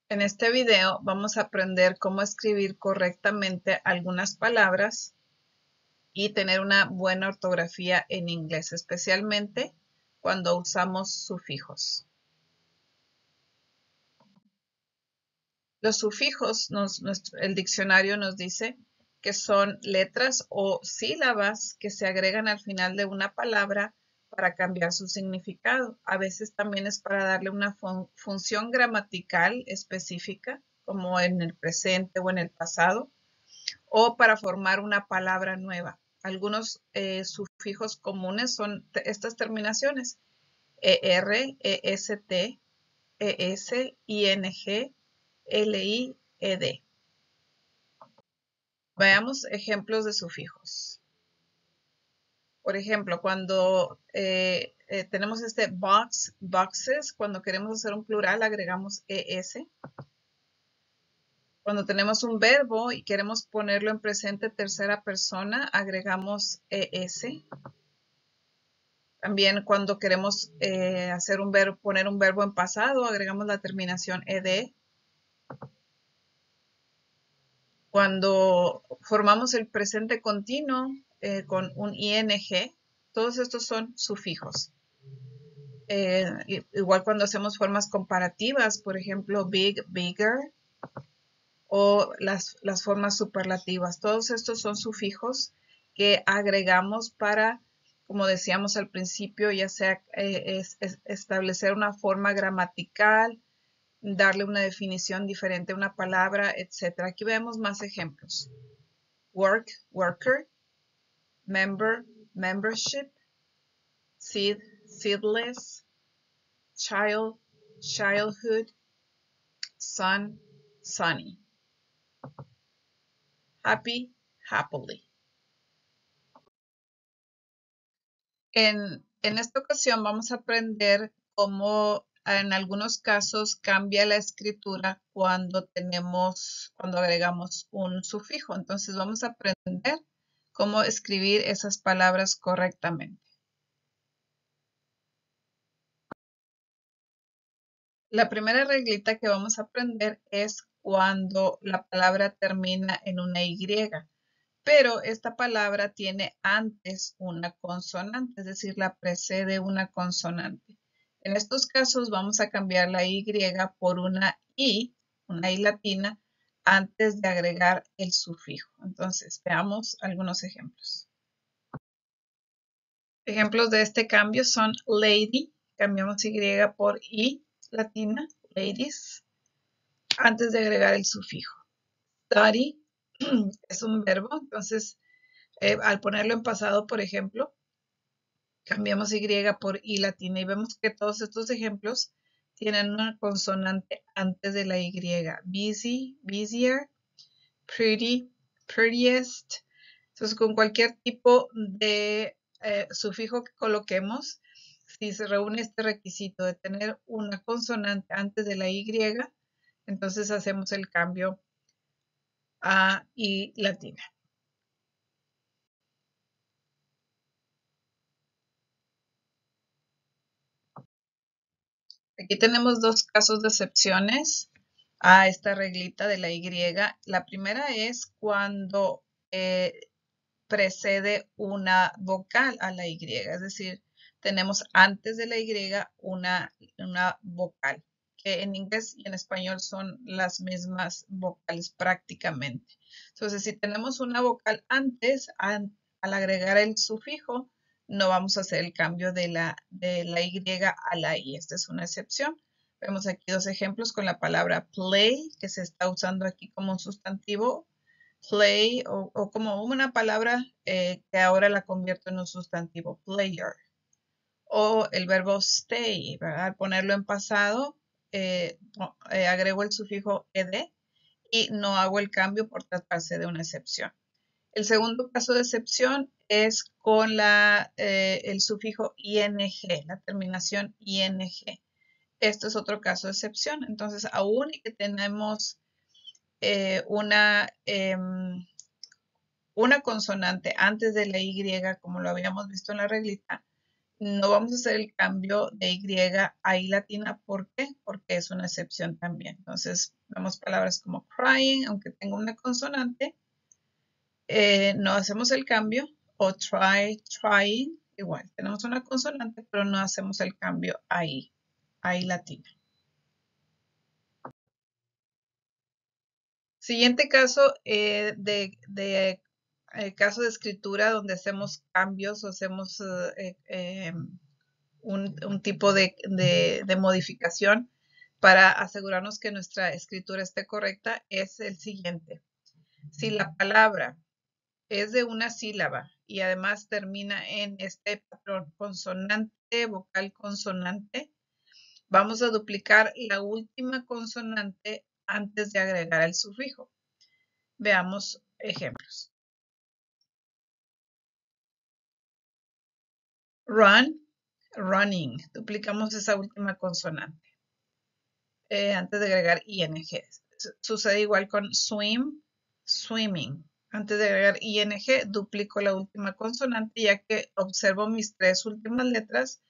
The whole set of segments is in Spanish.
En este video vamos a aprender cómo escribir correctamente algunas palabras y tener una buena ortografía en inglés, especialmente cuando usamos sufijos. Los sufijos, el diccionario nos dice que son letras o sílabas que se agregan al final de una palabra para cambiar su significado. A veces también es para darle una función gramatical específica, como en el presente o en el pasado, o para formar una palabra nueva. Algunos sufijos comunes son estas terminaciones: ER, EST, ES, ING, LI, ED. Veamos ejemplos de sufijos. Por ejemplo, cuando tenemos este boxes, cuando queremos hacer un plural agregamos ES. Cuando tenemos un verbo y queremos ponerlo en presente tercera persona, agregamos ES. También cuando queremos poner un verbo en pasado, agregamos la terminación ED. Cuando formamos el presente continuo con un ING, todos estos son sufijos. Igual cuando hacemos formas comparativas, por ejemplo, big, bigger, o las formas superlativas. Todos estos son sufijos que agregamos para, como decíamos al principio, ya sea establecer una forma gramatical, darle una definición diferente a una palabra, etc. Aquí vemos más ejemplos. Work, worker, member, membership, seed, seedless, child, childhood, sun, sunny. Happy, happily. En esta ocasión vamos a aprender cómo en algunos casos cambia la escritura cuando agregamos un sufijo. Entonces vamos a aprender cómo escribir esas palabras correctamente. La primera reglita que vamos a aprender es cuando la palabra termina en una Y, pero esta palabra tiene antes una consonante, es decir, la precede una consonante. En estos casos vamos a cambiar la Y por una I latina, antes de agregar el sufijo. Entonces, veamos algunos ejemplos. Ejemplos de este cambio son lady, cambiamos Y por I latina, ladies, antes de agregar el sufijo. Study es un verbo, entonces al ponerlo en pasado, por ejemplo, cambiamos Y por I latina y vemos que todos estos ejemplos tienen una consonante antes de la Y. Busy, busier, pretty, prettiest. Entonces, con cualquier tipo de sufijo que coloquemos, si se reúne este requisito de tener una consonante antes de la Y, entonces hacemos el cambio a I latina. Aquí tenemos dos casos de excepciones a esta reglita de la Y. La primera es cuando precede una vocal a la Y, es decir, tenemos antes de la Y una vocal, que en inglés y en español son las mismas vocales prácticamente. Entonces, si tenemos una vocal antes, al agregar el sufijo, no vamos a hacer el cambio de la Y a la I. Esta es una excepción. Vemos aquí dos ejemplos con la palabra play, que se está usando aquí como un sustantivo, play, o como una palabra que ahora la convierto en un sustantivo, player. O el verbo stay, ¿verdad? Al ponerlo en pasado, agrego el sufijo ed y no hago el cambio por tratarse de una excepción. El segundo caso de excepción es con el sufijo ing, la terminación ing. Esto es otro caso de excepción. Entonces, aún que tenemos una consonante antes de la Y, como lo habíamos visto en la reglita, no vamos a hacer el cambio de Y a I latina. ¿Por qué? Porque es una excepción también. Entonces, vemos palabras como crying, aunque tenga una consonante, no hacemos el cambio. O trying, igual. Tenemos una consonante, pero no hacemos el cambio a I latina. Siguiente caso caso de escritura donde hacemos cambios o hacemos un tipo de modificación para asegurarnos que nuestra escritura esté correcta es el siguiente. Si la palabra es de una sílaba y además termina en este patrón consonante, vocal, consonante, vamos a duplicar la última consonante antes de agregar el sufijo. Veamos ejemplos. Run, running. Duplicamos esa última consonante antes de agregar ing. Sucede igual con swim, swimming. Antes de agregar ing, duplico la última consonante ya que observo mis tres últimas letras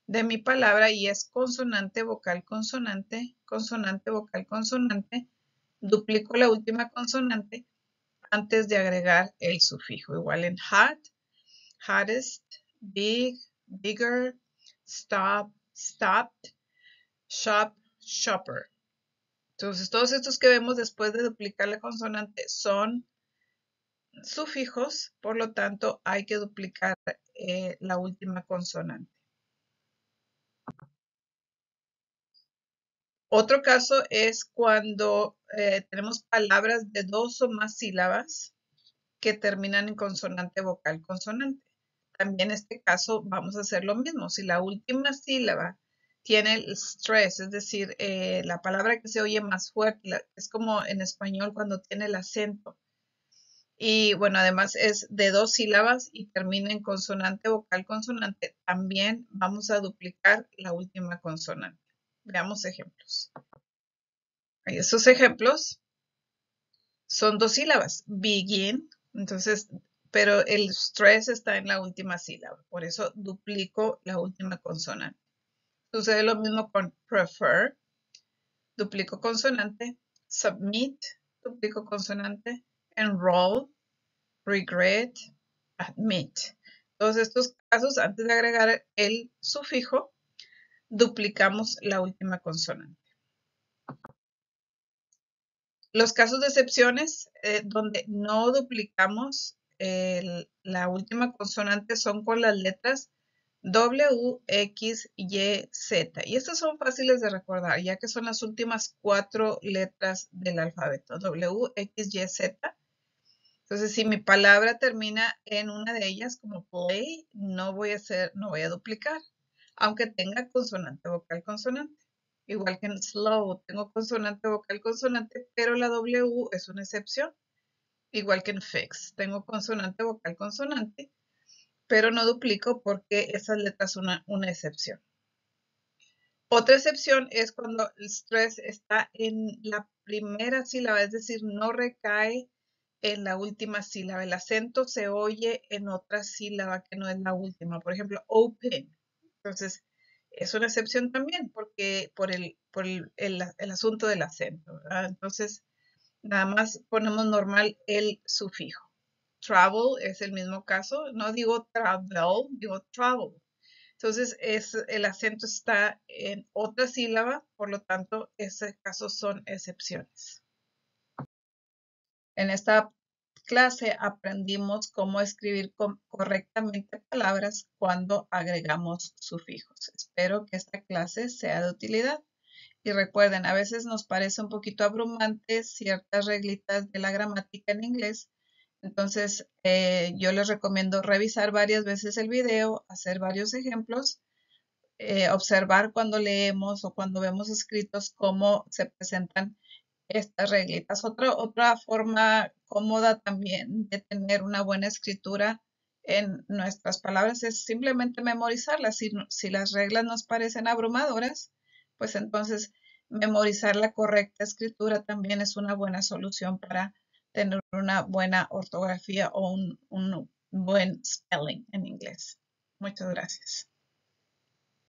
de mi palabra y es consonante, vocal, consonante, consonante, vocal, consonante. Duplico la última consonante antes de agregar el sufijo. Igual en hot, hottest, big, bigger, stop, stopped, shop, shopper. Entonces, todos estos que vemos después de duplicar la consonante son sufijos, por lo tanto, hay que duplicar la última consonante. Otro caso es cuando tenemos palabras de dos o más sílabas que terminan en consonante, vocal, consonante. También en este caso vamos a hacer lo mismo. Si la última sílaba tiene el stress, es decir, la palabra que se oye más fuerte, es como en español cuando tiene el acento. Y bueno, además es de dos sílabas y termina en consonante, vocal, consonante. También vamos a duplicar la última consonante. Veamos ejemplos. Estos ejemplos son dos sílabas, begin, entonces, pero el stress está en la última sílaba, por eso duplico la última consonante. Sucede lo mismo con prefer, duplico consonante, submit, duplico consonante, enroll, regret, admit. Todos estos casos, antes de agregar el sufijo, duplicamos la última consonante. Los casos de excepciones donde no duplicamos la última consonante son con las letras W, X, Y, Z. Y estas son fáciles de recordar, ya que son las últimas 4 letras del alfabeto. W, X, Y, Z. Entonces, si mi palabra termina en una de ellas, como play, no voy a duplicar, aunque tenga consonante, vocal, consonante. Igual que en slow, tengo consonante, vocal, consonante, pero la W es una excepción. Igual que en fix, tengo consonante, vocal, consonante, pero no duplico porque esas letras son una excepción. Otra excepción es cuando el stress está en la primera sílaba, es decir, no recae en la última sílaba. El acento se oye en otra sílaba que no es la última. Por ejemplo, open. Entonces, es una excepción también porque por el asunto del acento, ¿verdad? Entonces, nada más ponemos normal el sufijo. Travel es el mismo caso. No digo travel, digo travel. Entonces, el acento está en otra sílaba, por lo tanto, ese caso son excepciones. En esta clase aprendimos cómo escribir correctamente palabras cuando agregamos sufijos. Espero que esta clase sea de utilidad. Y recuerden, a veces nos parece un poquito abrumante ciertas reglitas de la gramática en inglés. Entonces, yo les recomiendo revisar varias veces el video, hacer varios ejemplos, observar cuando leemos o cuando vemos escritos cómo se presentan estas reglitas. Otra forma cómoda también de tener una buena escritura en nuestras palabras es simplemente memorizarlas. Si las reglas nos parecen abrumadoras, pues entonces memorizar la correcta escritura también es una buena solución para tener una buena ortografía o un buen spelling en inglés. Muchas gracias.